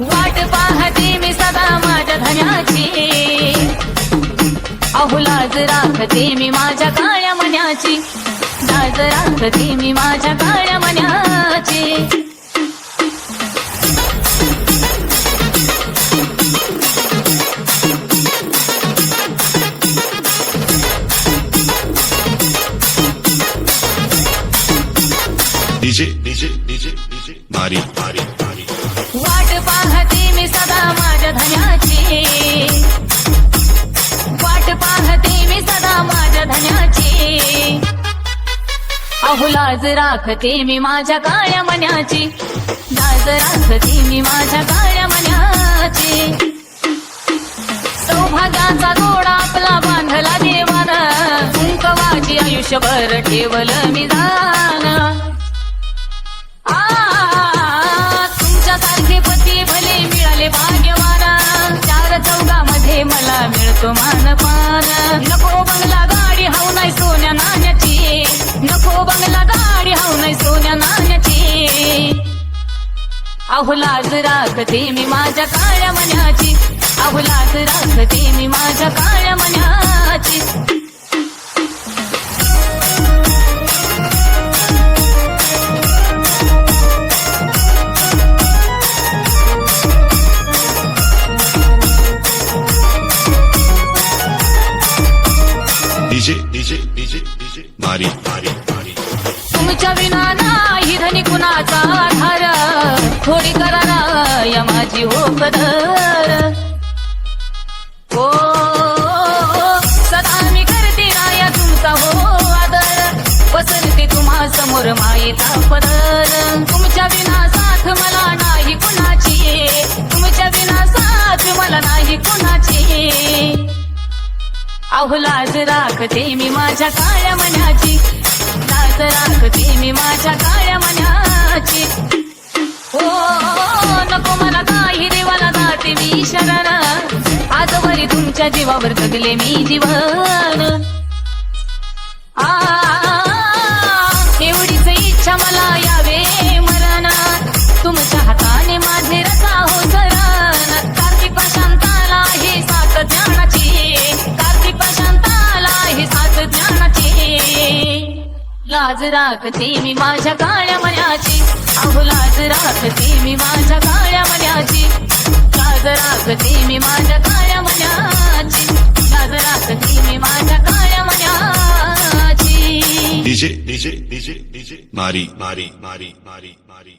वाट पाहते मी सदा माझ्या धन्याची, अहो लाज राखते मी माझ्या काळ्या मन्याची, लाज राखते मी माझ्या काळ्या मन्याची. डीजे डीजे डीजे डीजे मारी मारी मारी. वाट पाहते मी सदा माझ्या धन्याची, वाट पाहते मी सदा माझ्या धन्याची, अहो लाज राखते मी माझ्या काळ्या मन्याची, लाज राखते मी माझ्या काळ्या मन्याची. सौभाग्याचा गोडा आपला बांधला देवानं, कुंकवाची आयुष्यभर ठेवलं मी जाण. तुमच्यासारखे पती भले मिळाले भाग्यवान, चार चौघामध्ये मला मिळतो मानपान. नको बंगला गाडी हाऊ नाही सोन्या नाण्याची, नको बंगला गाडी हाऊ नाही सोन्या नाण्याची, अहो लाज राखते मी माझ्या काळ्या मन्याची, अहो लाज राखते मी माझ्या काळ्या मन्याची. डीजे डीजे डीजे डीजे मारी मारी मारी. तुमच्या विना नाही धनी कुणाचा आधार, थोडी करा या माझी हो कदर. हो सदा मी करते राया तुमचा हो आदर, पसरते तुम्हा समोर मायेचा पदर. तुमच्या विना साथ मला नाही कुणाची, तुमच्या विना साथ मला नाही कुणाची, अहो लाज राखते मी माझ्या काळ्या मन्याची, लाज राखते मी माझ्या काळ्या मन्याची. हो नको मला काही देवाला जाते मी शरण, आजवरी तुमच्या जीवावर जगले मी जीवन. एवढीच इच्छा मला यावे मरण, तुमच्या हाताने माझे रसा हो सरण. कार्तिक शांताला हे साथ ज्ञानाची, कार्तिक शांताला हे साथ ज्ञानाची, लाज राखते मी माझ्या काळ्या मन्याची, अहो लाज राखते मी माझ्या काळ्या मन्याची, लाज राखते मी माझ्या काळ्या मन्याची, लाज राखते मी माझ्या काळ्या मन्याची. डीजे डीजे डीजे डीजे मारी मारी मारी मारी मारी.